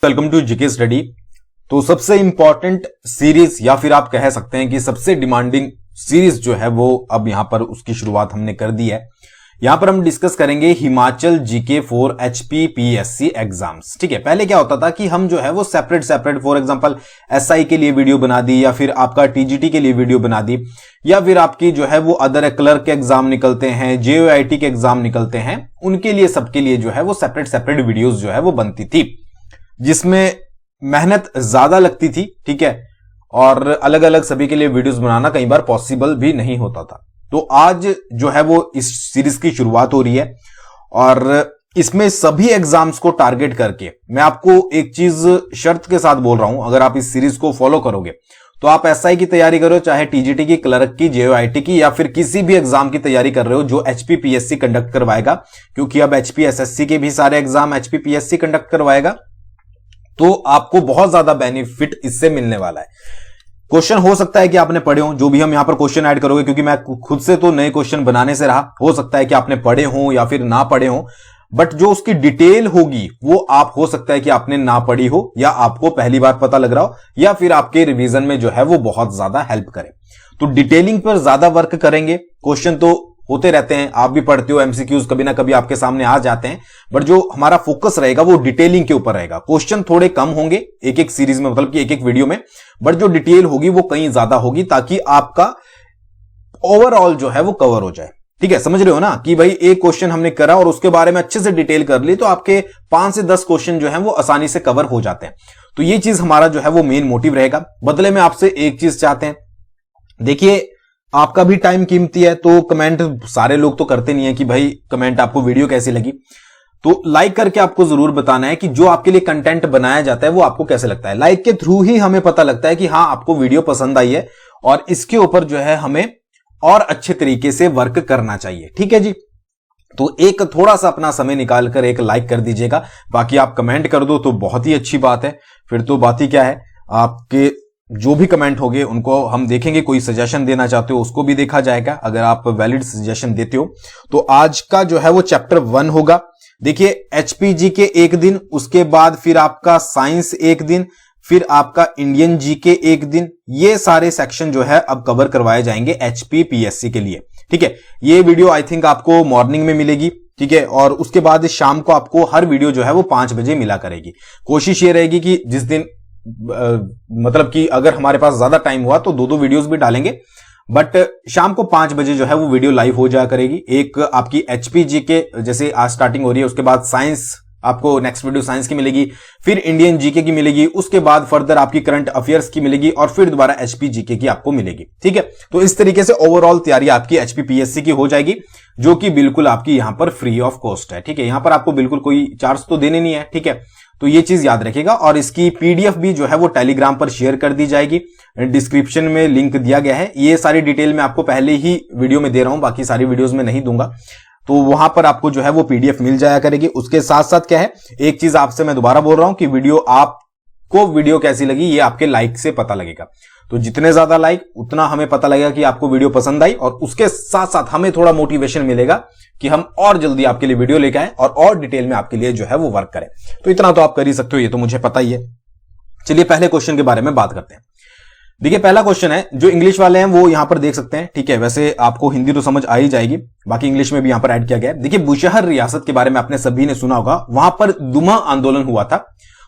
Welcome to GK study. तो सबसे important series या फिर आप कह सकते हैं कि सबसे डिमांडिंग सीरीज जो है वो अब यहां पर उसकी शुरुआत हमने कर दी है। यहां पर हम डिस्कस करेंगे Himachal GK for HPPSC exams. ठीक है, पहले क्या होता था कि हम जो है वो सेपरेट फॉर एग्जांपल एसआई के लिए वीडियो बना दी, या फिर आपका टीजीटी के लिए वीडियो बना दी, या फिर आपकी जो है वो अदर क्लर्क के एग्जाम निकलते हैं, जेओआईटी के एग्जाम निकलते हैं, उनके लिए सबके लिए जो है वो सेपरेट वीडियोज जो है वो बनती थी, जिसमें मेहनत ज्यादा लगती थी। ठीक है, और अलग अलग सभी के लिए वीडियोस बनाना कई बार पॉसिबल भी नहीं होता था। तो आज जो है वो इस सीरीज की शुरुआत हो रही है और इसमें सभी एग्जाम्स को टारगेट करके मैं आपको एक चीज शर्त के साथ बोल रहा हूं, अगर आप इस सीरीज को फॉलो करोगे तो आप एसआई की तैयारी करो, चाहे टीजीटी की, क्लर्क की, जेओआईटी की, या फिर किसी भी एग्जाम की तैयारी कर रहे हो जो एचपीपीएससी कंडक्ट करवाएगा, क्योंकि अब एचपीएसएससी के भी सारे एग्जाम एचपीपीएससी कंडक्ट करवाएगा, तो आपको बहुत ज्यादा बेनिफिट इससे मिलने वाला है। क्वेश्चन हो सकता है कि आपने पढ़े हो, जो भी हम यहां पर क्वेश्चन ऐड करोगे, क्योंकि मैं खुद से तो नए क्वेश्चन बनाने से रहा, हो सकता है कि आपने पढ़े हो या फिर ना पढ़े हो, बट जो उसकी डिटेल होगी वो आप हो सकता है कि आपने ना पढ़ी हो, या आपको पहली बार पता लग रहा हो, या फिर आपके रिवीजन में जो है वो बहुत ज्यादा हेल्प करे। तो डिटेलिंग पर ज्यादा वर्क करेंगे। क्वेश्चन तो होते रहते हैं, आप भी पढ़ते हो, एमसीक्यूज कभी ना कभी आपके सामने आ जाते हैं, बट जो हमारा फोकस रहेगा वो डिटेलिंग के ऊपर रहेगा। क्वेश्चन थोड़े कम होंगे एक एक सीरीज में, मतलब कि एक एक वीडियो में, बट जो डिटेल होगी वो कहीं ज्यादा होगी, ताकि आपका ओवरऑल जो है वो कवर हो जाए। ठीक है, समझ रहे हो ना कि भाई एक क्वेश्चन हमने करा और उसके बारे में अच्छे से डिटेल कर ली, तो आपके 5 से 10 क्वेश्चन जो है वो आसानी से कवर हो जाते हैं। तो ये चीज हमारा जो है वो मेन मोटिव रहेगा। बदले में आपसे एक चीज चाहते हैं, देखिए आपका भी टाइम कीमती है, तो कमेंट सारे लोग तो करते नहीं है कि भाई कमेंट आपको वीडियो कैसी लगी, तो लाइक करके आपको जरूर बताना है कि जो आपके लिए कंटेंट बनाया जाता है वो आपको कैसे लगता है। लाइक के थ्रू ही हमें पता लगता है कि हाँ आपको वीडियो पसंद आई है और इसके ऊपर जो है हमें और अच्छे तरीके से वर्क करना चाहिए। ठीक है जी, तो एक थोड़ा सा अपना समय निकालकर एक लाइक कर दीजिएगा, बाकी आप कमेंट कर दो तो बहुत ही अच्छी बात है। फिर तो बात ही क्या है, आपके जो भी कमेंट होंगे उनको हम देखेंगे। कोई सजेशन देना चाहते हो उसको भी देखा जाएगा, अगर आप वैलिड सजेशन देते हो। तो आज का जो है वो चैप्टर 1 होगा। देखिए एचपीजी के एक दिन, उसके बाद फिर आपका साइंस एक दिन, फिर आपका इंडियन जीके एक दिन, ये सारे सेक्शन जो है अब कवर करवाए जाएंगे एचपीपीएससी के लिए। ठीक है, ये वीडियो आई थिंक आपको मॉर्निंग में मिलेगी। ठीक है, और उसके बाद शाम को आपको हर वीडियो जो है वो 5 बजे मिला करेगी। कोशिश ये रहेगी कि जिस दिन मतलब कि अगर हमारे पास ज्यादा टाइम हुआ तो 2-2 वीडियोस भी डालेंगे, बट शाम को 5 बजे जो है वो वीडियो लाइव हो जाया करेगी। एक आपकी एचपीजी के जैसे आज स्टार्टिंग हो रही है, उसके बाद साइंस, आपको नेक्स्ट वीडियो साइंस की मिलेगी, फिर इंडियन जीके की मिलेगी, उसके बाद फर्दर आपकी करंट अफेयर्स की मिलेगी, और फिर दोबारा एचपीजीके की आपको मिलेगी। ठीक है, तो इस तरीके से ओवरऑल तैयारी आपकी एचपीपीएससी की हो जाएगी, जो कि बिल्कुल आपकी यहां पर फ्री ऑफ कॉस्ट है। ठीक है, यहां पर आपको बिल्कुल कोई चार्ज तो देने नहीं है। ठीक है, तो ये चीज याद रखिएगा। और इसकी पीडीएफ भी जो है वो टेलीग्राम पर शेयर कर दी जाएगी, डिस्क्रिप्शन में लिंक दिया गया है। ये सारी डिटेल मैं आपको पहले ही वीडियो में दे रहा हूं, बाकी सारी वीडियोस में नहीं दूंगा, तो वहां पर आपको जो है वो पीडीएफ मिल जाया करेगी। उसके साथ साथ क्या है, एक चीज आपसे मैं दोबारा बोल रहा हूं कि आपको वीडियो कैसी लगी ये आपके लाइक से पता लगेगा। तो जितने ज्यादा लाइक उतना हमें पता लगेगा कि आपको वीडियो पसंद आई, और उसके साथ साथ हमें थोड़ा मोटिवेशन मिलेगा कि हम और जल्दी आपके लिए वीडियो लेकर आए और डिटेल में आपके लिए जो है वो वर्क करें। तो इतना तो आप कर ही सकते हो, ये तो मुझे पता ही है। चलिए पहले क्वेश्चन के बारे में बात करते हैं। देखिए पहला क्वेश्चन है, जो इंग्लिश वाले हैं वो यहां पर देख सकते हैं। ठीक है, वैसे आपको हिंदी तो समझ आ ही जाएगी, बाकी इंग्लिश में भी यहां पर ऐड किया गया है। देखिए बुशहर रियासत के बारे में आपने सभी ने सुना होगा, वहां पर दुमा आंदोलन हुआ था।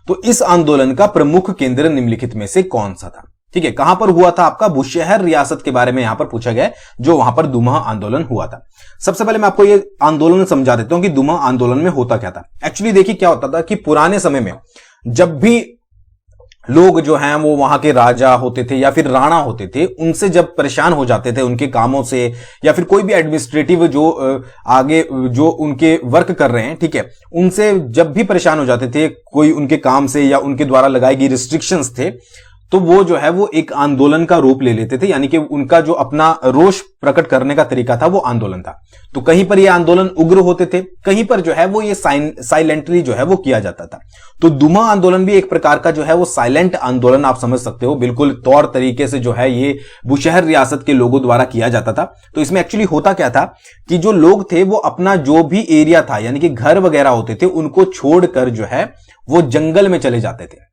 तो इस आंदोलन का प्रमुख केंद्र निम्नलिखित में से कौन सा था? ठीक है, कहां पर हुआ था? आपका बुशहर रियासत के बारे में यहां पर पूछा गया है, जो वहां पर दुमा आंदोलन हुआ था। सबसे पहले मैं आपको ये आंदोलन समझा देता हूं कि दुमा आंदोलन में होता क्या था। एक्चुअली देखिए क्या होता था कि पुराने समय में जब भी लोग जो हैं वो वहां के राजा होते थे या फिर राणा होते थे, उनसे जब परेशान हो जाते थे उनके कामों से, या फिर कोई भी एडमिनिस्ट्रेटिव जो आगे जो उनके वर्क कर रहे हैं, ठीक है, उनसे जब भी परेशान हो जाते थे, कोई उनके काम से या उनके द्वारा लगाई गई रिस्ट्रिक्शंस थे, तो वो जो है वो एक आंदोलन का रूप ले लेते थे, यानी कि उनका जो अपना रोष प्रकट करने का तरीका था वो आंदोलन था। तो कहीं पर ये आंदोलन उग्र होते थे, कहीं पर जो है वो ये साइलेंटली जो है वो किया जाता था। तो दुमा आंदोलन भी एक प्रकार का जो है वो साइलेंट आंदोलन आप समझ सकते हो, बिल्कुल तौर तरीके से जो है ये बुशहर रियासत के लोगों द्वारा किया जाता था। तो इसमें एक्चुअली होता क्या था कि जो लोग थे वो अपना जो भी एरिया था, यानी कि घर वगैरह होते थे, उनको छोड़कर जो है वो जंगल में चले जाते थे।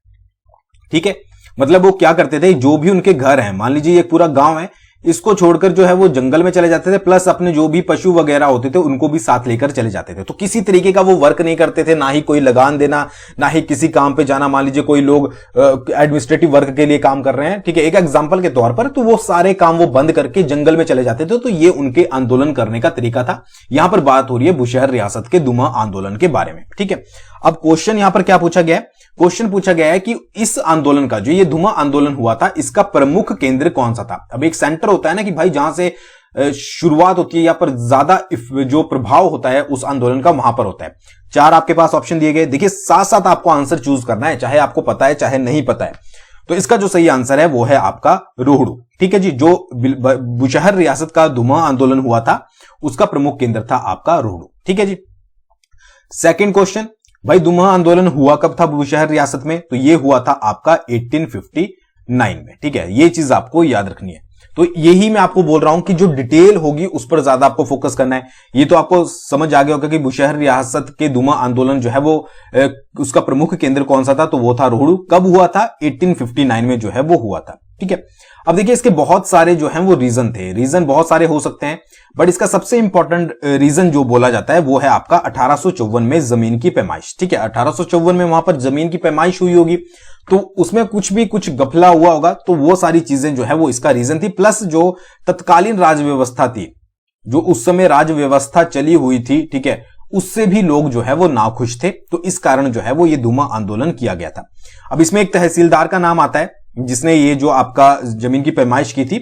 ठीक है, मतलब वो क्या करते थे, जो भी उनके घर हैं, मान लीजिए एक पूरा गांव है, इसको छोड़कर जो है वो जंगल में चले जाते थे, प्लस अपने जो भी पशु वगैरह होते थे उनको भी साथ लेकर चले जाते थे। तो किसी तरीके का वो वर्क नहीं करते थे, ना ही कोई लगान देना, ना ही किसी काम पे जाना। मान लीजिए कोई लोग एडमिनिस्ट्रेटिव वर्क के लिए काम कर रहे हैं, ठीक है, एक एग्जांपल के तौर पर, तो वो सारे काम वो बंद करके जंगल में चले जाते थे। तो ये उनके आंदोलन करने का तरीका था। यहां पर बात हो रही है बुशहर रियासत के दुमा आंदोलन के बारे में। ठीक है, अब क्वेश्चन यहां पर क्या पूछा गया है, क्वेश्चन पूछा गया है कि इस आंदोलन का, जो ये दुमा आंदोलन हुआ था, इसका प्रमुख केंद्र कौन सा था। अब एक सेंटर होता है ना कि भाई जहां से शुरुआत होती है या पर ज्यादा जो प्रभाव होता है उस आंदोलन का, वहां पर होता है। 4 आपके पास ऑप्शन दिए गए, देखिए साथ साथ आपको आंसर चूज करना है, चाहे आपको पता है चाहे नहीं पता है। तो इसका जो सही आंसर है वो है आपका रोहड़ू। ठीक है जी, जो बुशहर रियासत का दुमा आंदोलन हुआ था उसका प्रमुख केंद्र था आपका रोहड़ू। ठीक है जी। सेकंड क्वेश्चन, भाई दुमा आंदोलन हुआ कब था बुशहर रियासत में, तो ये हुआ था आपका 1859 में। ठीक है, ये चीज आपको याद रखनी है। तो यही मैं आपको बोल रहा हूं कि जो डिटेल होगी उस पर ज्यादा आपको फोकस करना है। ये तो आपको समझ आ गया होगा कि बुशहर रियासत के दुमा आंदोलन जो है वो उसका प्रमुख केंद्र कौन सा था, तो वो था रोहड़ू। कब हुआ था, 1859 में जो है वो हुआ था। ठीक है, अब देखिए इसके बहुत सारे जो हैं वो रीजन थे, रीजन बहुत सारे हो सकते हैं, बट इसका सबसे इंपॉर्टेंट रीजन जो बोला जाता है वो है आपका 1854 में जमीन की पैमाइश। ठीक है, 1854 में वहां पर जमीन की पैमाइश हुई होगी, तो उसमें कुछ गफला हुआ होगा, तो वो सारी चीजें जो है वो इसका रीजन थी। प्लस जो तत्कालीन राज व्यवस्था थी, जो उस समय राज व्यवस्था चली हुई थी, ठीक है, उससे भी लोग जो है वो नाखुश थे। तो इस कारण जो है वो ये दुमा आंदोलन किया गया था। अब इसमें एक तहसीलदार का नाम आता है जिसने ये जो आपका जमीन की पैमाइश की थी,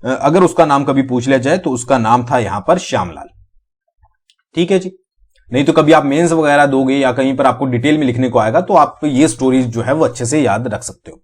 अगर उसका नाम कभी पूछ लिया जाए तो उसका नाम था यहां पर श्यामलाल। ठीक है जी, नहीं तो कभी आप मेंस वगैरह दोगे या कहीं पर आपको डिटेल में लिखने को आएगा तो आप ये स्टोरीज जो है वो अच्छे से याद रख सकते हो।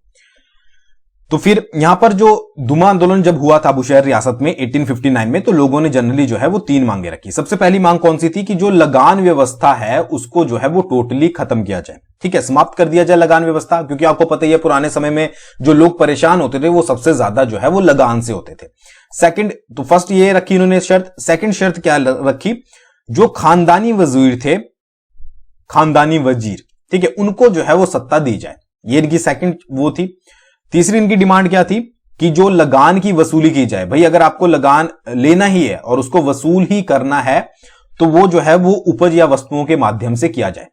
तो फिर यहां पर जो दुमा आंदोलन जब हुआ था बुशहर रियासत में 1859 में, तो लोगों ने जनरली जो है वो 3 मांगे रखी। सबसे पहली मांग कौन सी थी कि जो लगान व्यवस्था है उसको जो है वो टोटली खत्म किया जाए। ठीक है, समाप्त कर दिया जाए लगान व्यवस्था, क्योंकि आपको पता ही है पुराने समय में जो लोग परेशान होते थे वो सबसे ज्यादा जो है वो लगान से होते थे। सेकंड, तो फर्स्ट ये रखी इन्होंने शर्त। सेकंड शर्त क्या रखी, जो खानदानी वजीर थे, खानदानी वजीर, ठीक है, उनको जो है वो सत्ता दी जाए, ये इनकी सेकंड वो थी। तीसरी इनकी डिमांड क्या थी कि जो लगान की वसूली की जाए। भाई अगर आपको लगान लेना ही है और उसको वसूल ही करना है तो वो जो है वो उपज या वस्तुओं के माध्यम से किया जाए।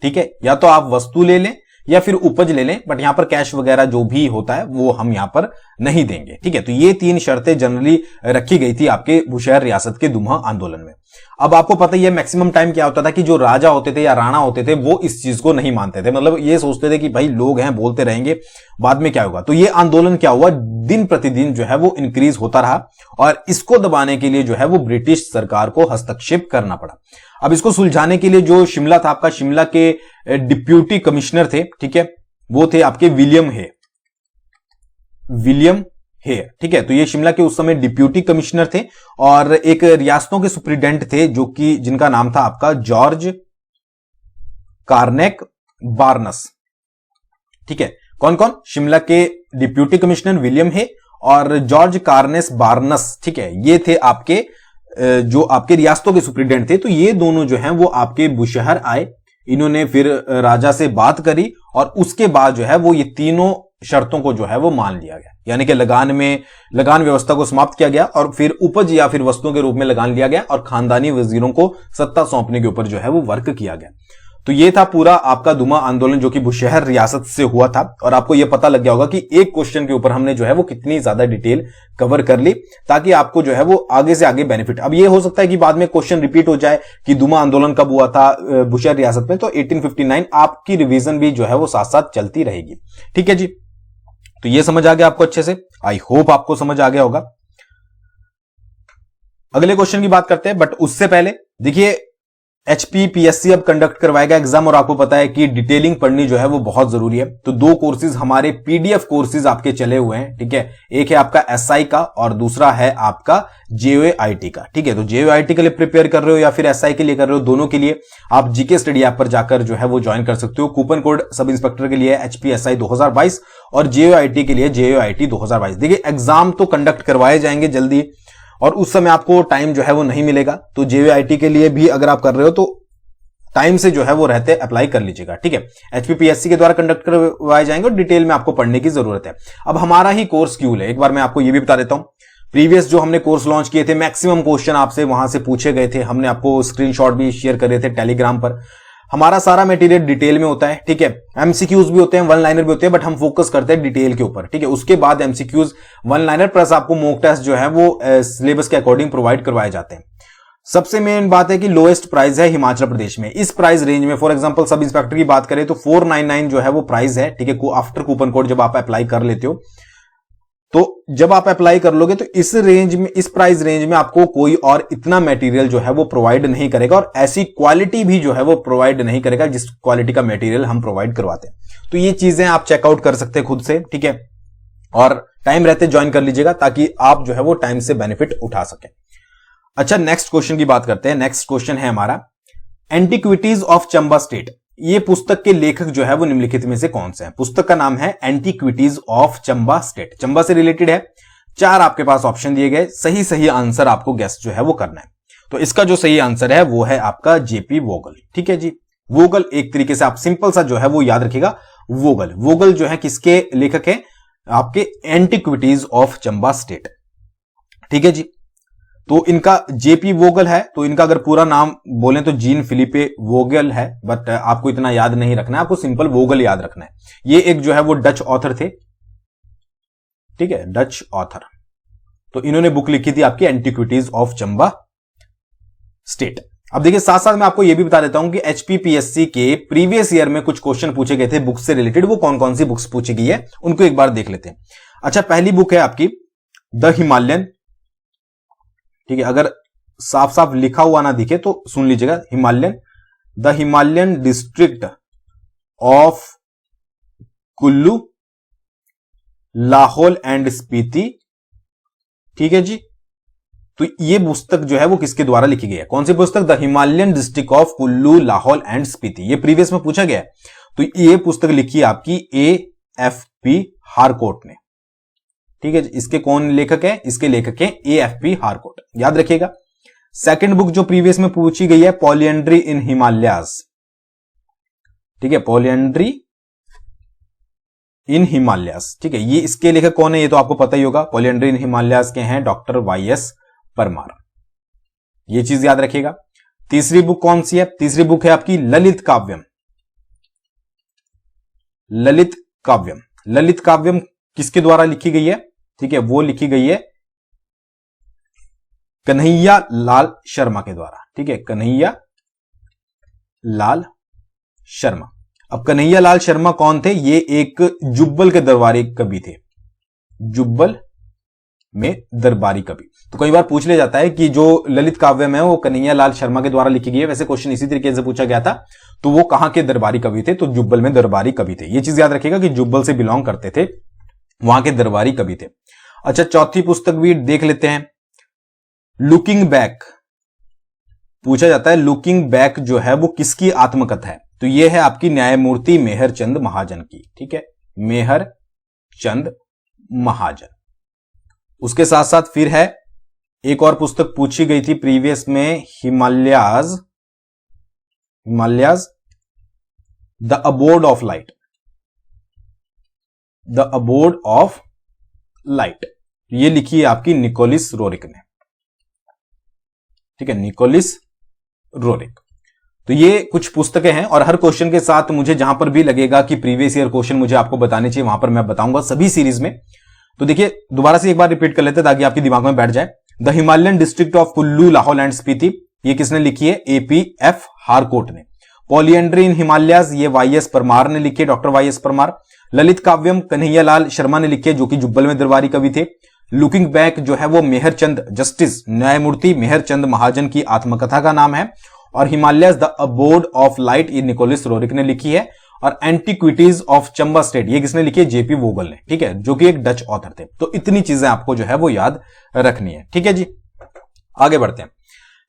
ठीक है, या तो आप वस्तु ले लें या फिर उपज ले लें, बट यहां पर कैश वगैरह जो भी होता है वो हम यहां पर नहीं देंगे। ठीक है, तो ये 3 शर्तें जनरली रखी गई थी आपके बुशहर रियासत के दुमा आंदोलन में। अब आपको पता ही है मैक्सिमम टाइम क्या होता था कि जो राजा होते थे या राणा होते थे वो इस चीज को नहीं मानते थे, मतलब ये सोचते थे कि भाई लोग हैं बोलते रहेंगे बाद में क्या होगा। तो ये आंदोलन क्या हुआ, दिन प्रतिदिन जो है वो इंक्रीज होता रहा और इसको दबाने के लिए जो है वो ब्रिटिश सरकार को हस्तक्षेप करना पड़ा। अब इसको सुलझाने के लिए जो शिमला था आपका, शिमला के डिप्यूटी कमिश्नर थे, ठीक है, वो थे आपके विलियम हेयर। ठीक है, तो ये शिमला के उस समय डिप्यूटी कमिश्नर थे और एक रियासतों के सुप्रिटेंडेंट थे जो कि जिनका नाम था आपका जॉर्ज कार्नेक बार्नस। ठीक है, कौन कौन, शिमला के डिप्यूटी कमिश्नर विलियम हे और जॉर्ज कार्नेस बार्नस। ठीक है, ये थे आपके जो आपके रियासतों के सुप्रिटेंडेंट थे। तो ये दोनों जो हैं वो आपके बुशहर आए, इन्होंने फिर राजा से बात करी और उसके बाद जो है वो ये तीनों शर्तों को जो है वो मान लिया गया, यानी कि लगान व्यवस्था को समाप्त किया गया और फिर उपज या फिर वस्तुओं के रूप में लगान लिया गया और खानदानी वजीरों को सत्ता सौंपने के ऊपर जो है वो वर्क किया गया। तो ये था पूरा आपका दुमा आंदोलन जो कि बुशहर रियासत से हुआ था और आपको यह पता लग गया होगा कि एक क्वेश्चन के ऊपर हमने जो है वो कितनी ज्यादा डिटेल कवर कर ली, ताकि आपको जो है वो आगे से आगे बेनिफिट। अब ये हो सकता है कि बाद में क्वेश्चन रिपीट हो जाए कि दुमा आंदोलन कब हुआ था बुशहर रियासत में, तो 1859 आपकी रिवीजन भी जो है वो साथ साथ चलती रहेगी। ठीक है जी, तो ये समझ आ गया आपको अच्छे से, आई होप आपको समझ आ गया होगा। अगले क्वेश्चन की बात करते हैं, बट उससे पहले देखिए HPPSC अब कंडक्ट करवाएगा एग्जाम, और आपको पता है कि डिटेलिंग पढ़नी जो है वो बहुत जरूरी है। तो दो कोर्सेज हमारे PDF कोर्सेज आपके चले हुए हैं, ठीक है। एक है आपका SI का और दूसरा है आपका JOIT का, ठीक है। तो JOIT के लिए प्रिपेयर कर रहे हो या फिर SI के लिए कर रहे हो, दोनों के लिए आप GK स्टडी ऐप पर जाकर जो है वो ज्वाइन कर सकते हो। कूपन कोड सब इंस्पेक्टर के लिए HPSI 2022 और JOIT के लिए JOIT 2022। देखिए एग्जाम तो कंडक्ट करवाए जाएंगे जल्दी, और उस समय आपको टाइम जो है वो नहीं मिलेगा। तो JOIT के लिए भी अगर आप कर रहे हो तो टाइम से जो है वो रहते अप्लाई कर लीजिएगा, ठीक है। HPPSC के द्वारा कंडक्ट करवाए जाएंगे और डिटेल में आपको पढ़ने की जरूरत है। अब हमारा ही कोर्स क्यों है, एक बार मैं आपको ये भी बता देता हूं। प्रीवियस जो हमने कोर्स लॉन्च किए थे, मैक्सिमम क्वेश्चन आपसे वहां से पूछे गए थे, हमने आपको स्क्रीनशॉट भी शेयर करे थे टेलीग्राम पर। हमारा सारा मटेरियल डिटेल में होता है, ठीक है। MCQs भी होते हैं, वन लाइनर भी होते हैं, बट हम फोकस करते हैं डिटेल के ऊपर, ठीक है। उसके बाद MCQs, वन लाइनर प्लस आपको मॉक टेस्ट जो है वो सिलेबस के अकॉर्डिंग प्रोवाइड करवाए जाते हैं। सबसे मेन बात है कि लोएस्ट प्राइस है हिमाचल प्रदेश में। इस प्राइस रेंज में फॉर एग्जांपल सब इंस्पेक्टर की बात करें तो 499 जो है वो प्राइस है, ठीक है। आफ्टर कूपन कोड जब आप अप्लाई कर लेते हो, तो जब आप अप्लाई कर लोगे तो इस रेंज में, इस प्राइस रेंज में आपको कोई और इतना मटेरियल जो है वो प्रोवाइड नहीं करेगा, और ऐसी क्वालिटी भी जो है वो प्रोवाइड नहीं करेगा जिस क्वालिटी का मटेरियल हम प्रोवाइड करवाते हैं। तो ये चीजें आप चेकआउट कर सकते हैं खुद से, ठीक है। और टाइम रहते ज्वाइन कर लीजिएगा ताकि आप जो है वो टाइम से बेनिफिट उठा सके। अच्छा, नेक्स्ट क्वेश्चन की बात करते हैं। नेक्स्ट क्वेश्चन है हमारा, एंटीक्विटीज ऑफ चंबा स्टेट। ये पुस्तक के लेखक जो है वो निम्नलिखित में से कौन से हैं? पुस्तक का नाम है antiquities of Chamba state, Chamba से रिलेटेड है। 4 आपके पास ऑप्शन दिए गए, सही आंसर आपको गेस जो है वो करना है। तो इसका जो सही आंसर है वो है आपका JP वोगल, ठीक है जी। वोगल एक तरीके से आप सिंपल सा जो है वो याद रखिएगा, वोगल जो है किसके लेखक है? आपके एंटीक्विटीज ऑफ चंबा स्टेट, ठीक है जी। तो इनका JP वोगल है, तो इनका अगर पूरा नाम बोलें तो जीन फिलिपे वोगल है, बट आपको इतना याद नहीं रखना है, आपको सिंपल वोगल याद रखना है। ये एक जो है वो डच ऑथर थे, ठीक है, डच ऑथर। तो इन्होंने बुक लिखी थी आपकी एंटीक्विटीज ऑफ चंबा स्टेट। अब देखिए साथ साथ मैं आपको यह भी बता देता हूं कि HPPSC के प्रीवियस ईयर में कुछ क्वेश्चन पूछे गए थे बुक्स से रिलेटेड। वो कौन कौन सी बुक्स पूछी गई है उनको एक बार देख लेते हैं। अच्छा, पहली बुक है आपकी द हिमालयन, ठीक है। अगर साफ साफ लिखा हुआ ना दिखे तो सुन लीजिएगा, Himalayan, the Himalayan district of Kullu, Lahaul and Spiti, ठीक है जी। तो ये पुस्तक जो है वो किसके द्वारा लिखी गई है? कौन सी पुस्तक? The Himalayan district of Kullu, Lahaul and Spiti. ये प्रीवियस में पूछा गया है। तो ये पुस्तक लिखी है आपकी AFP हारकोट ने, ठीक है। इसके कौन लेखक है? इसके लेखक है AFP हारकोट, याद रखिएगा। सेकंड बुक जो प्रीवियस में पूछी गई है, पॉलिएंड्री इन हिमालयाज, ठीक है, पॉलिएंड्री इन हिमालयाज, ठीक है। ये इसके लेखक कौन है? ये तो आपको पता ही होगा। पॉलिएंड्री इन हिमालयाज के हैं डॉक्टर YS परमार, ये चीज याद रखिएगा। तीसरी बुक कौन सी है? तीसरी बुक है आपकी ललित काव्यम। ललित काव्यम, ललित काव्यम किसके द्वारा लिखी गई है? ठीक है, वो लिखी गई है कन्हैया लाल शर्मा के द्वारा, ठीक है, कन्हैया लाल शर्मा। अब कन्हैया लाल शर्मा कौन थे? ये एक जुब्बल के दरबारी कवि थे, जुब्बल में दरबारी कवि। तो कई बार पूछ लिया जाता है कि जो ललित काव्यम है वो कन्हैया लाल शर्मा के द्वारा लिखी गई है। वैसे क्वेश्चन इसी तरीके से पूछा गया था। तो वो कहां के दरबारी कवि थे? तो जुब्बल में दरबारी कवि थे। ये चीज याद रखिएगा कि जुब्बल से बिलोंग करते थे, वहां के दरबारी कवि थे। अच्छा, चौथी पुस्तक भी देख लेते हैं, लुकिंग बैक। पूछा जाता है लुकिंग बैक जो है वो किसकी आत्मकथा है? तो ये है आपकी न्यायमूर्ति मेहरचंद महाजन की, ठीक है, मेहरचंद महाजन। उसके साथ साथ फिर है एक और पुस्तक पूछी गई थी प्रीवियस में, Himalayas the abode of light, the abode of light. ये लिखी है आपकी निकोलिस रोरिक ने, ठीक है, निकोलिस रोरिक। तो ये कुछ पुस्तकें हैं और हर क्वेश्चन के साथ मुझे जहां पर भी लगेगा कि प्रीवियस ईयर क्वेश्चन मुझे आपको बताने चाहिए, वहां पर मैं बताऊंगा सभी सीरीज में। तो देखिए दोबारा से एक बार रिपीट कर लेते हैं ताकि आपके दिमाग में बैठ जाए। The Himalayan district of Kullu, Lahaul and Spiti, ये किसने लिखी है? APF हारकोट ने। पॉलिएंड्री इन हिमालयाज, ये YS परमार ने लिखी है, डॉक्टर YS परमार। ललित काव्यम कन्हैया लाल शर्मा ने लिखी है, जो कि जुब्बल में दरबारी कवि थे। लुकिंग बैक जो है वो मेहरचंद, जस्टिस न्यायमूर्ति मेहरचंद महाजन की आत्मकथा का नाम है। और Himalayas the abode of light ये निकोलस रोरिक ने लिखी है, और एंटीक्विटीज ऑफ चंबा स्टेट ये किसने लिखी है, जेपी वोगल ने, ठीक है, जो कि एक डच ऑथर थे। तो इतनी चीजें आपको जो है वो याद रखनी है, ठीक है जी। आगे बढ़ते हैं।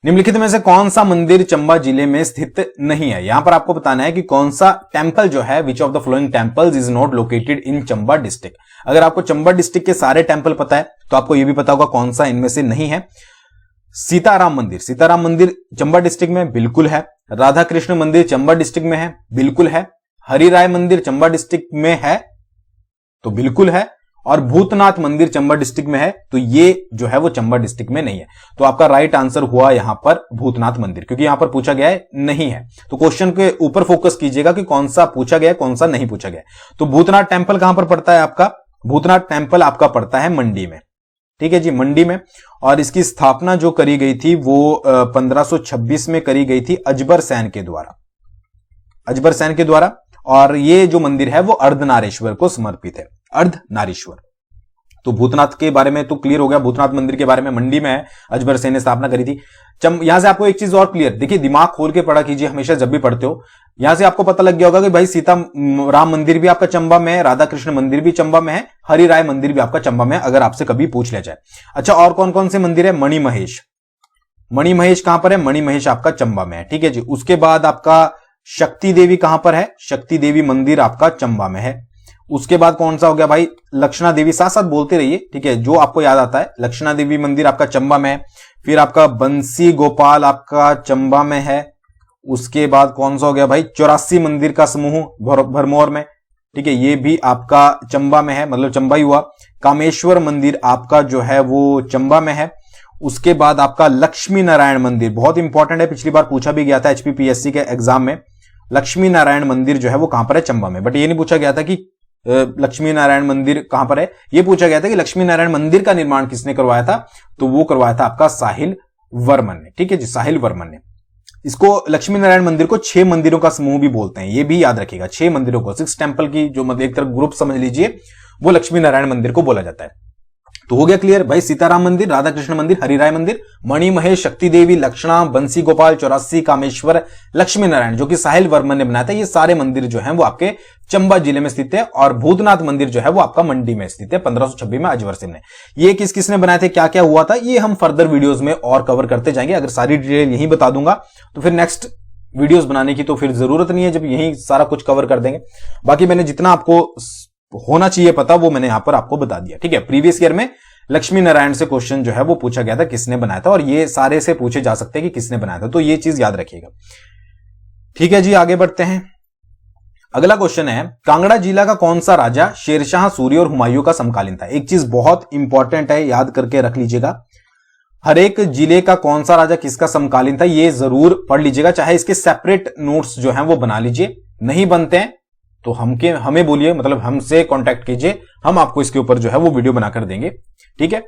निम्नलिखित में से कौन सा मंदिर चंबा जिले में स्थित नहीं है? यहां पर आपको बताना है कि कौन सा टेंपल जो है, which of the following temples is not located in Chamba district. अगर आपको चंबा डिस्ट्रिक्ट के सारे टेंपल पता है तो आपको यह भी पता होगा कौन सा इनमें से नहीं है। सीताराम मंदिर चंबा डिस्ट्रिक्ट में बिल्कुल है। राधा कृष्ण मंदिर चंबा डिस्ट्रिक्ट में है, बिल्कुल है। हरिराय मंदिर चंबा डिस्ट्रिक्ट में है, तो बिल्कुल है। और भूतनाथ मंदिर चंबा डिस्ट्रिक्ट में है, तो ये जो है वो चंबा डिस्ट्रिक्ट में नहीं है। तो आपका राइट आंसर हुआ यहां पर भूतनाथ मंदिर, क्योंकि यहां पर पूछा गया है नहीं है। तो क्वेश्चन के ऊपर फोकस कीजिएगा कि कौन सा पूछा गया, कौन सा नहीं पूछा गया। तो भूतनाथ टेंपल कहां पर पड़ता है आपका? भूतनाथ टेंपल आपका पड़ता है मंडी में, ठीक है जी, मंडी में। और इसकी स्थापना जो करी गई थी वो 1526 में करी गई थी अजबर सैन के द्वारा। और ये जो मंदिर है वो अर्धनारीश्वर को समर्पित है, अर्धनारीश्वर। तो भूतनाथ के बारे में तो क्लियर हो गया, भूतनाथ मंदिर के बारे में मंडी में है, अजबर सैन ने स्थापना करी थी। यहां से आपको एक चीज और क्लियर, देखिए दिमाग खोल के पढ़ा कीजिए हमेशा जब भी पढ़ते हो। यहां से आपको पता लग गया होगा कि भाई सीता राम मंदिर भी आपका चंबा में है, राधा कृष्ण मंदिर भी चंबा में है, हरिराय मंदिर भी आपका चंबा में है, अगर आपसे कभी पूछ लिया जाए। अच्छा, और कौन कौन से मंदिर है? मणिमहेश कहां पर है? मणिमहेश आपका चंबा में है, ठीक है जी। उसके बाद आपका शक्ति देवी कहां पर है? शक्ति देवी मंदिर आपका चंबा में है। उसके बाद कौन सा हो गया भाई? लक्षणा देवी, साथ साथ बोलते रहिए, ठीक है, जो आपको याद आता है। लक्षणा देवी मंदिर आपका चंबा में है। फिर आपका बंसी गोपाल आपका चंबा में है। उसके बाद कौन सा हो गया भाई? 84 मंदिर का समूह भरमौर में, ठीक है, ये भी आपका चंबा में है, मतलब चंबा ही हुआ। कामेश्वर मंदिर आपका जो है वो चंबा में है। उसके बाद आपका लक्ष्मी नारायण मंदिर, बहुत इंपॉर्टेंट है, पिछली बार पूछा भी गया था HPPSC के एग्जाम में। लक्ष्मी नारायण मंदिर जो है वो कहां पर है? चंबा में। बट ये नहीं पूछा गया था कि लक्ष्मी नारायण मंदिर कहां पर है, ये पूछा गया था कि लक्ष्मी नारायण मंदिर का निर्माण किसने करवाया था, तो वो करवाया था आपका साहिल वर्मन ने, ठीक है जी, साहिल वर्मन ने। इसको लक्ष्मी नारायण मंदिर को 6 मंदिरों का समूह भी बोलते हैं, ये भी याद रखिएगा, 6 मंदिरों को, 6 टेंपल की जो मतलब एक तरफ ग्रुप समझ लीजिए, वो लक्ष्मी नारायण मंदिर को बोला जाता है। तो हो गया क्लियर भाई, सीताराम मंदिर, राधा कृष्ण मंदिर, हरिराय मंदिर, मणिमहेश, शक्ति देवी, लक्षणा, बंसी गोपाल, 84, कामेश्वर, लक्ष्मी नारायण जो कि साहिल वर्मन ने बनाया था, ये सारे मंदिर जो हैं वो आपके चंबा जिले में स्थित है। और भूतनाथ मंदिर जो है वो आपका मंडी में स्थित है, 1526 में अजबर सिंह ने। ये किस किसने बनाए थे, क्या क्या हुआ था, ये हम फर्दर वीडियोज में और कवर करते जाएंगे। अगर सारी डिटेल यही बता दूंगा तो फिर नेक्स्ट वीडियोस बनाने की तो फिर जरूरत नहीं है, जब यही सारा कुछ कवर कर देंगे। बाकी मैंने जितना आपको होना चाहिए पता वो मैंने यहां पर आपको बता दिया, ठीक है। प्रीवियस ईयर में लक्ष्मी नारायण से क्वेश्चन जो है वो पूछा गया था किसने बनाया था, और ये सारे से पूछे जा सकते हैं कि किसने बनाया था, तो ये चीज याद रखिएगा, ठीक है जी। आगे बढ़ते हैं। अगला क्वेश्चन है, कांगड़ा जिला का कौन सा राजा शेरशाह सूरी और हुमायूं का समकालीन था? एक चीज बहुत इंपॉर्टेंट है, याद करके रख लीजिएगा, हर एक जिले का कौन सा राजा किसका समकालीन था ये जरूर पढ़ लीजिएगा। चाहे इसके सेपरेट नोट्स जो हैं वो बना लीजिए, नहीं बनते हैं तो हमें बोलिए, मतलब हमसे कांटेक्ट कीजिए, हम आपको इसके ऊपर जो है वो वीडियो बनाकर देंगे, ठीक है।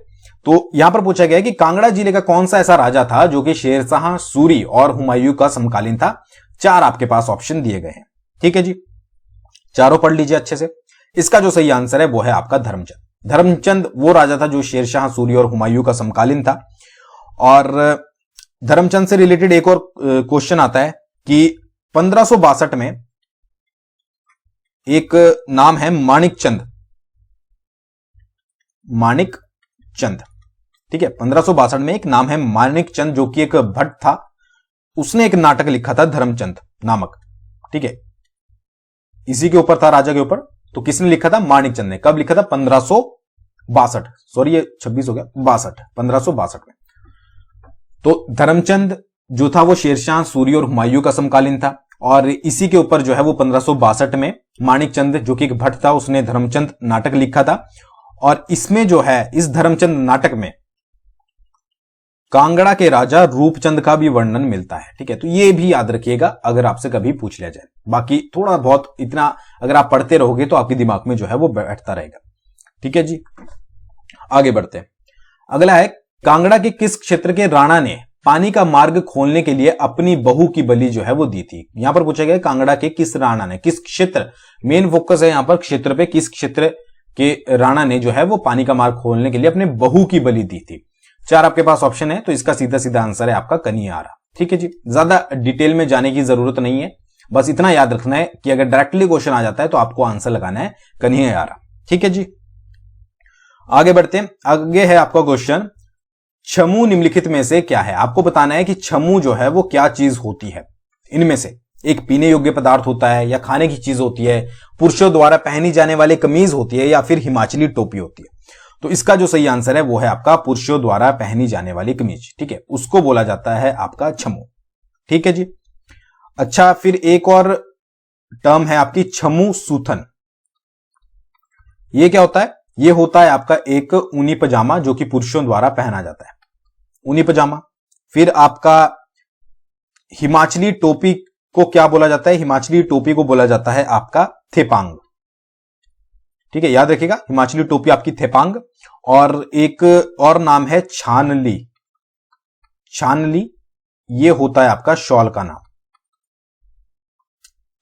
तो यहां पर पूछा गया है कि कांगड़ा जिले का कौन सा ऐसा राजा था जो कि शेरशाह सूरी और हुमायूं का समकालीन था। 4 आपके पास ऑप्शन दिए गए हैं, ठीक है जी, चारों पढ़ लीजिए अच्छे से। इसका जो सही आंसर है वो है आपका धर्मचंद। धर्मचंद वो राजा था जो शेरशाह सूरी और हुमायूं का समकालीन था। और धर्मचंद से रिलेटेड एक और क्वेश्चन आता है कि 1562 में एक नाम है माणिक चंद, ठीक है। 1562 में एक नाम है माणिक चंद जो कि एक भट्ट था, उसने एक नाटक लिखा था धर्मचंद नामक, ठीक है, इसी के ऊपर था, राजा के ऊपर। तो किसने लिखा था? माणिक चंद ने। कब लिखा था? 1562, सॉरी ये 26 हो गया, 1562 में। तो धर्मचंद जो था वो शेरशाह सूरी और हुमायूं का समकालीन था, और इसी के ऊपर जो है वो 1562 में माणिक चंद जो कि एक भट्ट था उसने धर्मचंद नाटक लिखा था। और इसमें जो है, इस धर्मचंद नाटक में कांगड़ा के राजा रूपचंद का भी वर्णन मिलता है, ठीक है। तो ये भी याद रखिएगा अगर आपसे कभी पूछ लिया जाए। बाकी थोड़ा बहुत इतना अगर आप पढ़ते रहोगे तो आपके दिमाग में जो है वो बैठता रहेगा, ठीक है जी। आगे बढ़ते हैं। अगला है, कांगड़ा के किस क्षेत्र के राणा ने पानी का मार्ग खोलने के लिए अपनी बहू की बलि जो है वो दी थी? यहां पर पूछा गया कांगड़ा के किस राणा ने, किस क्षेत्र, मेन फोकस है यहां पर क्षेत्र पे, किस क्षेत्र के राणा ने जो है वो पानी का मार्ग खोलने के लिए अपने बहू की बलि दी थी। 4 आपके पास ऑप्शन है, तो इसका सीधा सीधा आंसर है आपका कनियारा, ठीक है जी, ज्यादा डिटेल में जाने की जरूरत नहीं है, बस इतना याद रखना है कि अगर डायरेक्टली क्वेश्चन आ जाता है तो आपको आंसर लगाना है कन्हैया। ठीक है जी, आगे बढ़ते हैं। आगे है आपका क्वेश्चन, छमू निम्नलिखित में से क्या है। आपको बताना है कि छमू जो है वो क्या चीज होती है। इनमें से एक पीने योग्य पदार्थ होता है, या खाने की चीज होती है, पुरुषों द्वारा पहनी जाने वाली कमीज होती है, या फिर हिमाचली टोपी होती है। तो इसका जो सही आंसर है वो है आपका पुरुषों द्वारा पहनी जाने वाली कमीज। ठीक है, उसको बोला जाता है आपका छमू। ठीक है जी, अच्छा, फिर एक और टर्म है आपकी छमू सूथन। ये क्या होता है? ये होता है आपका एक ऊनी पजामा जो कि पुरुषों द्वारा पहना जाता है, ऊनी पजामा। फिर आपका हिमाचली टोपी को क्या बोला जाता है? हिमाचली टोपी को बोला जाता है आपका थेपांग। ठीक है, याद रखिएगा, हिमाचली टोपी आपकी थेपांग। और एक और नाम है छानली। छानली ये होता है आपका शॉल का नाम।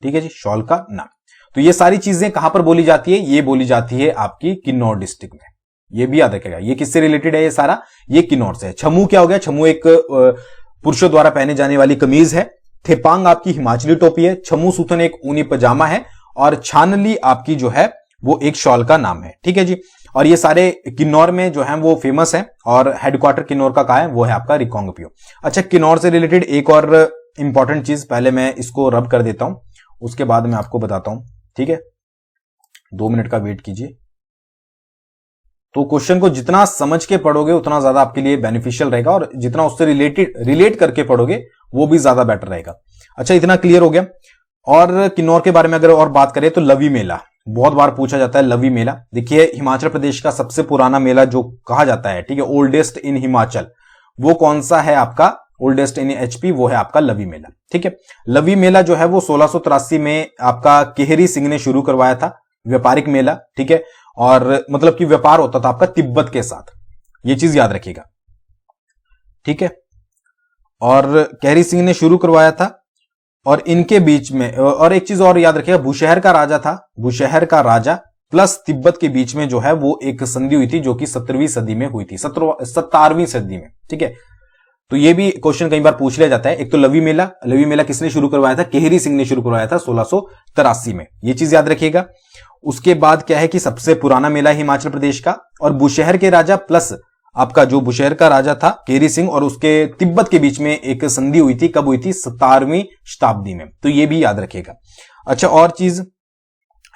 ठीक है जी, शॉल का नाम। तो ये सारी चीजें कहां पर बोली जाती है? ये बोली जाती है आपकी किन्नौर डिस्ट्रिक्ट में। ये भी याद रखेगा, ये किससे रिलेटेड है? ये सारा ये किन्नौर से है। छमू क्या हो गया? छमू एक पुरुषों द्वारा पहने जाने वाली कमीज है। थेपांग आपकी हिमाचली टोपी है। छमू सूथन एक ऊनी पजामा है। और छानली आपकी जो है वो एक शॉल का नाम है। ठीक है जी, और ये सारे किन्नौर में जो है वो फेमस है। और हेडक्वार्टर किन्नौर का कहां है? वो है आपका रिकांगपिओ। अच्छा, किन्नौर से रिलेटेड एक और इंपॉर्टेंट चीज, पहले मैं इसको रब कर देता हूं, उसके बाद मैं आपको बताता हूं। ठीक है, 2 मिनट का वेट कीजिए। तो क्वेश्चन को जितना समझ के पढ़ोगे उतना ज्यादा आपके लिए बेनिफिशियल रहेगा, और जितना उससे रिलेट करके पढ़ोगे वो भी ज्यादा बेटर रहेगा। अच्छा, इतना क्लियर हो गया। और किन्नौर के बारे में अगर और बात करें तो लवी मेला बहुत बार पूछा जाता है। लवी मेला देखिए, हिमाचल प्रदेश का सबसे पुराना मेला जो कहा जाता है, ठीक है, ओल्डेस्ट इन हिमाचल, वो कौन सा है आपका? ओल्डेस्ट इन एचपी, वो है आपका लवी मेला। ठीक है, लवी मेला जो है वो 1683 में आपका केहरी सिंह ने शुरू करवाया था, व्यापारिक मेला। ठीक है, और मतलब कि व्यापार होता था आपका तिब्बत के साथ, ये चीज याद रखिएगा। ठीक है, और केहरी सिंह ने शुरू करवाया था। और इनके बीच में और एक चीज और याद रखिएगा, बुशहर का राजा था, बुशहर का राजा प्लस तिब्बत के बीच में जो है वो एक संधि हुई थी, जो कि 17वीं सदी में हुई थी, 17वीं सदी में। ठीक है, तो ये भी क्वेश्चन कई बार पूछ लिया जाता है। एक तो लवी मेला, लवी मेला किसने शुरू करवाया था? केहरी सिंह ने शुरू करवाया था 1683 में, ये चीज याद रखिएगा। उसके बाद क्या है कि सबसे पुराना मेला है हिमाचल प्रदेश का, और बुशहर के राजा प्लस आपका जो बुशहर का राजा था केहरी सिंह और उसके तिब्बत के बीच में एक संधि हुई थी, कब हुई थी? 17वीं शताब्दी में, तो ये भी याद रखिएगा। अच्छा, और चीज,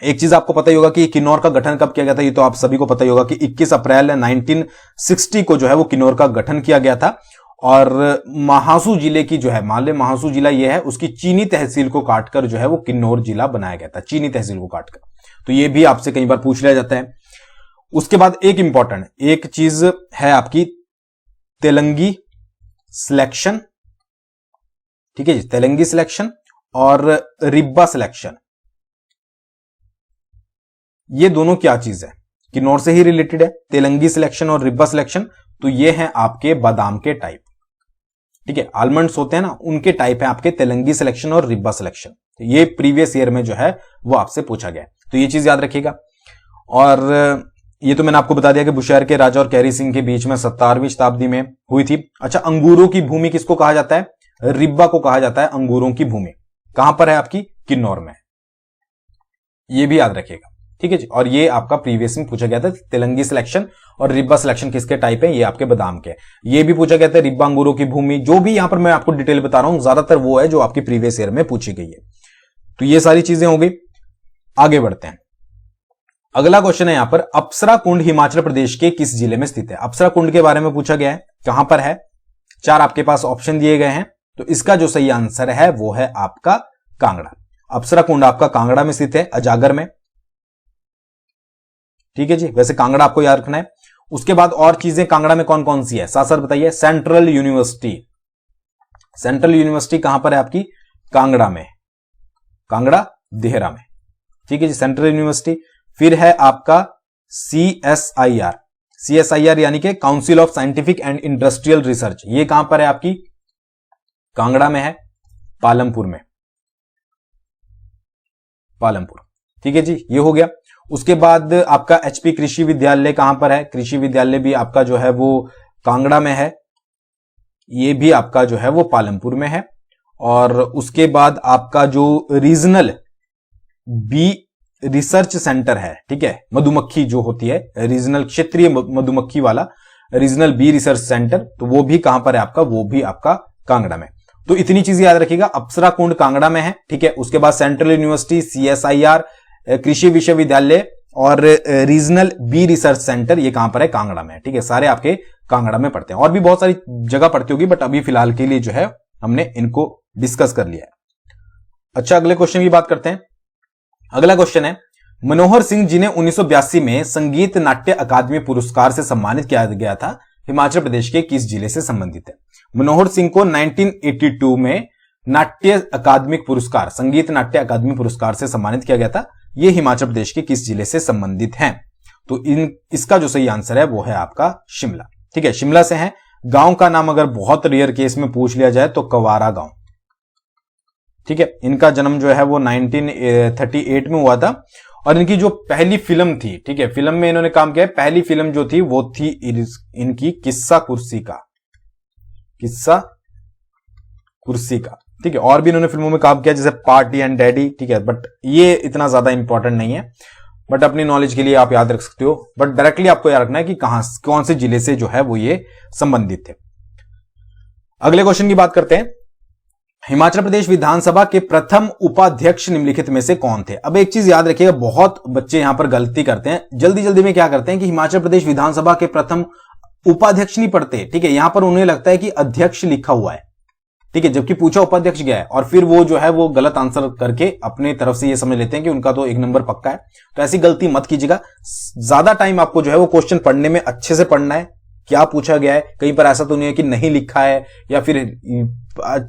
एक चीज आपको पता ही होगा कि किन्नौर का गठन कब किया गया था, ये तो आप सभी को पता ही होगा कि 21 अप्रैल 1960 को जो है वो किन्नौर का गठन किया गया था। और महासू जिले की जो है, मान ले महासू जिला ये है, उसकी चीनी तहसील को काटकर जो है वो किन्नौर जिला बनाया गया था, चीनी तहसील को काटकर। तो ये भी आपसे कई बार पूछ लिया जाता है। उसके बाद एक इंपॉर्टेंट एक चीज है आपकी तेलंगी सिलेक्शन। ठीक है जी, तेलंगी सिलेक्शन और रिब्बा सिलेक्शन, ये दोनों क्या चीज है? किन्नौर से ही रिलेटेड है, तेलंगी सिलेक्शन और रिब्बा सिलेक्शन। तो ये हैं आपके बादाम के टाइप। ठीक है, आलमंड्स होते हैं ना, उनके टाइप है आपके तेलंगी सिलेक्शन और रिब्बा सिलेक्शन। तो ये प्रीवियस ईयर में जो है वो आपसे पूछा गया है, तो ये चीज याद रखिएगा। और ये तो मैंने आपको बता दिया कि बुशहर के राजा और केहरी सिंह के बीच में 17वीं शताब्दी में हुई थी। अच्छा, अंगूरों की भूमि किसको कहा जाता है? रिब्बा को कहा जाता है अंगूरों की भूमि। कहां पर है? आपकी किन्नौर में, ये भी याद रखिएगा। ठीक है जी, और ये आपका प्रीवियस में पूछा गया था, तेलंगी सिलेक्शन और रिब्बा सिलेक्शन किसके टाइप है? ये आपके बादाम के। ये भी पूछा गया था रिब्बा अंगूरों की भूमि, जो भी यहां पर मैं आपको डिटेल बता रहा हूं ज्यादातर वो है जो आपकी प्रीवियस ईयर में पूछी गई है। तो ये सारी चीजें हो गई। आगे बढ़ते हैं, अगला क्वेश्चन है यहां पर, अप्सरा कुंड हिमाचल प्रदेश के किस जिले में स्थित है? अप्सरा कुंड के बारे में पूछा गया है, कहां पर है? 4 आपके पास ऑप्शन दिए गए हैं, तो इसका जो सही आंसर है वो है आपका कांगड़ा। अप्सरा कुंड आपका कांगड़ा में स्थित है, अजागर में। ठीक है जी, वैसे कांगड़ा आपको याद रखना है। उसके बाद और चीजें कांगड़ा में कौन कौन सी है, साथ साथ बताइए। सेंट्रल यूनिवर्सिटी, सेंट्रल यूनिवर्सिटी कहां पर है आपकी? कांगड़ा में, कांगड़ा देहरा में। ठीक है जी, सेंट्रल यूनिवर्सिटी। फिर है आपका CSIR, CSIR यानी कि council of scientific and industrial research, ये कहां पर है आपकी? कांगड़ा में है, पालमपुर में, पालमपुर। ठीक है जी, ये हो गया। उसके बाद आपका HP कृषि विद्यालय कहां पर है? कृषि विद्यालय भी आपका जो है वो कांगड़ा में है। ये भी आपका जो है वो पालमपुर में है। और उसके बाद आपका जो रीजनल बी रिसर्च सेंटर है, ठीक है, मधुमक्खी जो होती है, रीजनल क्षेत्रीय मधुमक्खी वाला रीजनल बी रिसर्च सेंटर, तो वो भी कहां पर है आपका, वो भी आपका कांगड़ा में। तो इतनी चीजें याद रखिएगा। अप्सरा कुंड कांगड़ा में है, ठीक है। उसके बाद सेंट्रल यूनिवर्सिटी, CSIR, कृषि विश्वविद्यालय और रीजनल बी रिसर्च सेंटर, ये कहां पर है, कांगड़ा में, ठीक है। सारे आपके कांगड़ा में पड़ते हैं। और भी बहुत सारी जगह पड़ती होगी, बट अभी फिलहाल के लिए जो है हमने इनको डिस्कस कर लिया है। अच्छा, अगले क्वेश्चन की बात करते हैं। अगला क्वेश्चन है, मनोहर सिंह जिन्हें 1982 में संगीत नाट्य अकादमी पुरस्कार से सम्मानित किया गया था, हिमाचल प्रदेश के किस जिले से संबंधित है? मनोहर सिंह को 1982 में नाट्य अकादमिक पुरस्कार, संगीत नाट्य अकादमी पुरस्कार से सम्मानित किया गया था। यह हिमाचल प्रदेश के किस जिले से संबंधित है? तो इसका जो सही आंसर है वो है आपका शिमला, ठीक है, शिमला से है। गांव का नाम अगर बहुत रेयर केस में पूछ लिया जाए तो कवारा गांव, ठीक है। इनका जन्म जो है वो 1938 में हुआ था। और इनकी जो पहली फिल्म थी, ठीक है, फिल्म में इन्होंने काम किया है। पहली फिल्म जो थी वो थी इनकी किस्सा कुर्सी का, किस्सा कुर्सी का, ठीक है। और भी इन्होंने फिल्मों में काम किया जैसे पार्टी एंड डैडी, ठीक है, बट ये इतना ज्यादा इंपॉर्टेंट नहीं है, बट अपनी नॉलेज के लिए आप याद रख सकते हो। बट डायरेक्टली आपको याद रखना है कि कौन से जिले से जो है वो ये संबंधित थे। अगले क्वेश्चन की बात करते हैं। हिमाचल प्रदेश विधानसभा के प्रथम उपाध्यक्ष निम्नलिखित में से कौन थे? अब एक चीज याद रखिएगा, बहुत बच्चे यहां पर गलती करते हैं, जल्दी जल्दी में क्या करते हैं कि हिमाचल प्रदेश विधानसभा के प्रथम उपाध्यक्ष नहीं पढ़ते, ठीक है। यहां पर उन्हें लगता है कि अध्यक्ष लिखा हुआ है, ठीक है, जबकि पूछा उपाध्यक्ष गया है, और फिर वो जो है वो गलत आंसर करके अपने तरफ से ये समझ लेते हैं कि उनका तो 1 नंबर पक्का है। तो ऐसी गलती मत कीजिएगा। ज्यादा टाइम आपको जो है वो क्वेश्चन पढ़ने में अच्छे से पढ़ना है, क्या पूछा गया है। कहीं पर ऐसा तो नहीं है कि नहीं लिखा है या फिर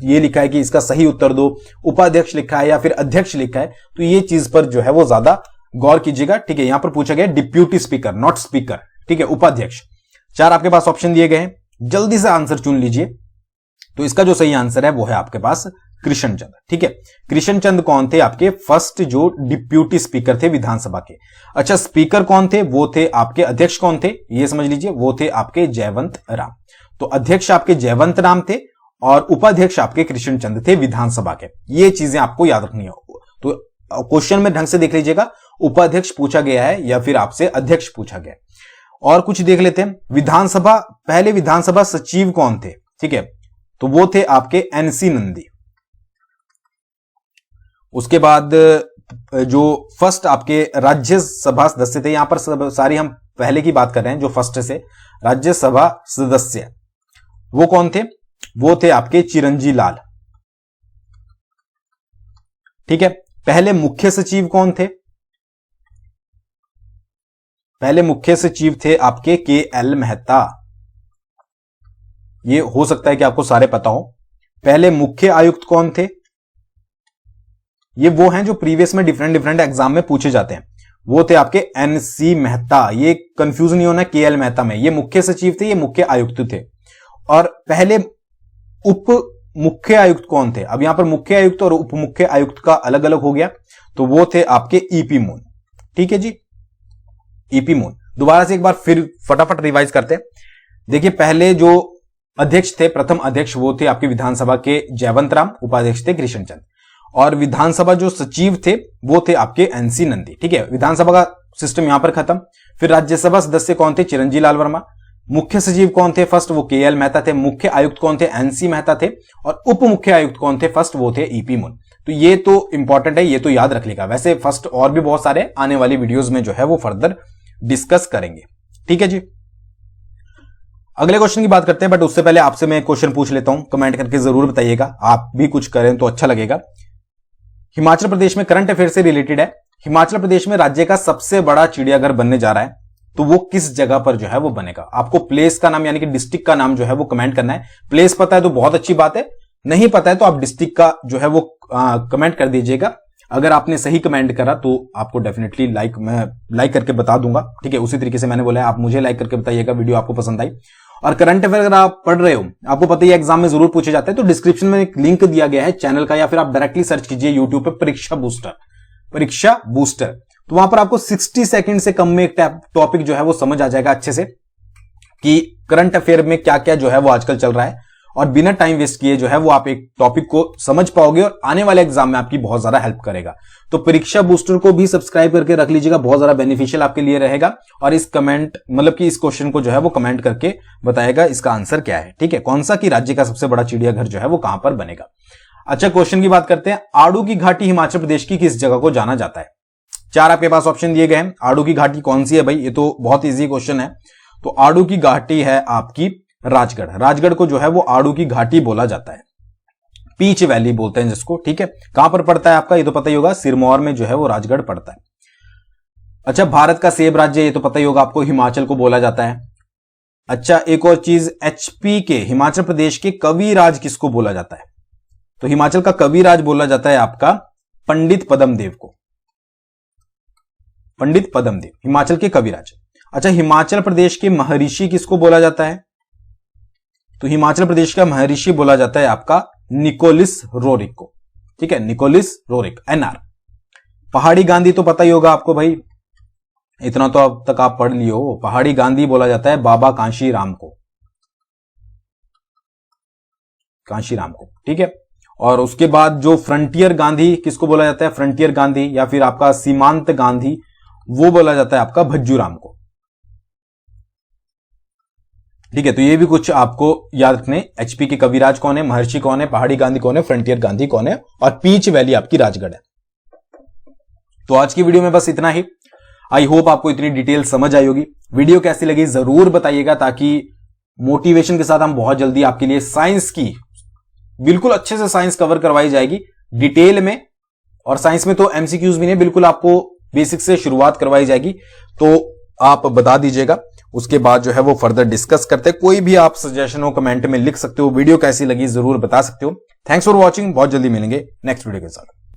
ये लिखा है कि इसका सही उत्तर दो, उपाध्यक्ष लिखा है या फिर अध्यक्ष लिखा है, तो ये चीज पर जो है वो ज्यादा गौर कीजिएगा, ठीक है। यहां पर पूछा गया डिप्यूटी स्पीकर, नॉट स्पीकर, ठीक है, उपाध्यक्ष। 4 आपके पास ऑप्शन दिए गए हैं, जल्दी से आंसर चुन लीजिए। तो इसका जो सही आंसर है वो है आपके पास कृष्णचंद, ठीक है। कृष्णचंद कौन थे? आपके फर्स्ट जो डिप्यूटी स्पीकर थे विधानसभा के। अच्छा, स्पीकर कौन थे? वो थे आपके, अध्यक्ष कौन थे ये समझ लीजिए, वो थे आपके जयवंत राम। तो अध्यक्ष आपके जयवंत राम थे और उपाध्यक्ष आपके कृष्णचंद थे विधानसभा के। ये चीजें आपको याद रखनी है। तो क्वेश्चन में ढंग से देख लीजिएगा, उपाध्यक्ष पूछा गया है या फिर आपसे अध्यक्ष पूछा गया है। और कुछ देख लेते हैं। विधानसभा, पहले विधानसभा सचिव कौन थे? ठीक है, तो वो थे आपके NC नंदी। उसके बाद जो फर्स्ट आपके राज्यसभा सदस्य थे, यहां पर सारी हम पहले की बात कर रहे हैं, जो फर्स्ट से राज्यसभा सदस्य वो कौन थे? वो थे आपके चिरंजी लाल, ठीक है। पहले मुख्य सचिव कौन थे? पहले मुख्य सचिव थे आपके KL मेहता। ये हो सकता है कि आपको सारे पता हो। पहले मुख्य आयुक्त कौन थे? ये वो हैं जो प्रीवियस में डिफरेंट एग्जाम में पूछे जाते हैं। वो थे आपके NC मेहता। ये कंफ्यूज नहीं होना KL मेहता में, ये मुख्य सचिव थे, ये मुख्य आयुक्त थे। और पहले उप मुख्य आयुक्त कौन थे? अब यहां पर मुख्य आयुक्त और उप मुख्य आयुक्त का अलग अलग हो गया, तो वो थे आपके EP मून, ठीक है जी, EP मून। दोबारा से एक बार फिर फटाफट रिवाइज करते हैं। देखिए, पहले जो अध्यक्ष थे, प्रथम अध्यक्ष, वो थे आपके विधानसभा के जयवंत राम, उपाध्यक्ष थे कृष्णचंद। और विधानसभा जो सचिव थे वो थे आपके NC नंदी, ठीक है। विधानसभा का सिस्टम यहां पर खत्म। फिर राज्यसभा सदस्य कौन थे? चिरंजी लाल वर्मा। मुख्य सचिव कौन थे? फर्स्ट वो KL मेहता थे। मुख्य आयुक्त कौन थे? NC मेहता थे। और उप मुख्य आयुक्त कौन थे? फर्स्ट वो थे EP मून। तो ये तो इंपॉर्टेंट है, ये तो याद रख लेगा। वैसे फर्स्ट और भी बहुत सारे आने वाली वीडियोज में जो है वो फर्दर डिस्कस करेंगे, ठीक है जी। अगले क्वेश्चन की बात करते हैं, बट उससे पहले आपसे मैं एक क्वेश्चन पूछ लेता हूं, कमेंट करके जरूर बताइएगा। आप भी कुछ करें तो अच्छा लगेगा। हिमाचल प्रदेश में करंट अफेयर से रिलेटेड है। हिमाचल प्रदेश में राज्य का सबसे बड़ा चिड़ियाघर बनने जा रहा है, तो वो किस जगह पर जो है वो बनेगा? आपको प्लेस का नाम यानी कि डिस्ट्रिक्ट का नाम जो है वो कमेंट करना है। प्लेस पता है तो बहुत अच्छी बात है, नहीं पता है तो आप डिस्ट्रिक्ट का जो है वो कमेंट कर दीजिएगा। अगर आपने सही कमेंट करा तो आपको डेफिनेटली मैं लाइक करके बता दूंगा, ठीक है। उसी तरीके से मैंने बोला है, आप मुझे लाइक करके बताइएगा वीडियो आपको पसंद आई। और करंट अफेयर अगर आप पढ़ रहे हो, आपको पता ही एग्जाम में जरूर पूछे जाते हैं, तो डिस्क्रिप्शन में एक लिंक दिया गया है चैनल का, या फिर आप डायरेक्टली सर्च कीजिए यूट्यूब पे परीक्षा बूस्टर। तो वहां पर आपको 60 सेकंड से कम में एक टॉपिक जो है वो समझ आ जाएगा अच्छे से कि करंट अफेयर में क्या क्या जो है वो आजकल चल रहा है। और बिना टाइम वेस्ट किए जो है वो आप एक टॉपिक को समझ पाओगे और आने वाले एग्जाम में आपकी बहुत ज्यादा हेल्प करेगा। तो परीक्षा बूस्टर को भी सब्सक्राइब करके रख लीजिएगा, बहुत ज्यादा बेनिफिशियल आपके लिए रहेगा। और इस कमेंट मतलब कि इस क्वेश्चन को जो है वो कमेंट करके बताएगा इसका आंसर क्या है, ठीक है, कौन सा कि राज्य का सबसे बड़ा चिड़ियाघर जो है वो कहां पर बनेगा। अच्छा, क्वेश्चन की बात करते हैं। आड़ू की घाटी हिमाचल प्रदेश की किस जगह को जाना जाता है? 4 आपके पास ऑप्शन दिए गए हैं। आड़ू की घाटी कौन सी है भाई? ये तो बहुत इजी क्वेश्चन है। तो आड़ू की घाटी है आपकी राजगढ़। राजगढ़ को जो है वो आड़ू की घाटी बोला जाता है, पीच वैली बोलते हैं जिसको, ठीक है। कहां पर पड़ता है आपका? ये तो पता ही होगा, सिरमौर में जो है वो राजगढ़ पड़ता है। अच्छा, भारत का सेब राज्य, ये तो पता ही होगा आपको, हिमाचल को बोला जाता है। अच्छा, एक और चीज, एचपी के हिमाचल प्रदेश के कवि राज किसको बोला जाता है? तो हिमाचल का कवि राज बोला जाता है आपका पंडित पद्मदेव को। पंडित पद्मदेव हिमाचल के कविराज। अच्छा, हिमाचल प्रदेश के महर्षि किसको बोला जाता है? तो हिमाचल प्रदेश का महर्षि बोला जाता है आपका निकोलस रोरिक को, ठीक है, निकोलस रोरिक, एनआर। पहाड़ी गांधी तो पता ही होगा आपको भाई, इतना तो अब तक आप पढ़ लियो। पहाड़ी गांधी बोला जाता है बाबा कांशीराम को, कांशीराम को, ठीक है। और उसके बाद जो फ्रंटियर गांधी किसको बोला जाता है? फ्रंटियर गांधी या फिर आपका सीमांत गांधी, वो बोला जाता है आपका भज्जूराम को, ठीक है। तो ये भी कुछ आपको याद रखने। एचपी के कविराज कौन है, महर्षि कौन है, पहाड़ी गांधी कौन है, फ्रंटियर गांधी कौन है, और पीच वैली आपकी राजगढ़ है। तो आज की वीडियो में बस इतना ही। आई होप आपको इतनी डिटेल समझ आई होगी। वीडियो कैसी लगी जरूर बताइएगा, ताकि मोटिवेशन के साथ हम बहुत जल्दी आपके लिए साइंस की बिल्कुल अच्छे से साइंस कवर करवाई जाएगी डिटेल में। और साइंस में तो एमसीक्यूज भी नहीं, बिल्कुल आपको बेसिक से शुरुआत करवाई जाएगी। तो आप बता दीजिएगा, उसके बाद जो है वो फर्दर डिस्कस करते हैं। कोई भी आप सजेशन हो कमेंट में लिख सकते हो। वीडियो कैसी लगी जरूर बता सकते हो। Thanks for watching. बहुत जल्दी मिलेंगे नेक्स्ट वीडियो के साथ।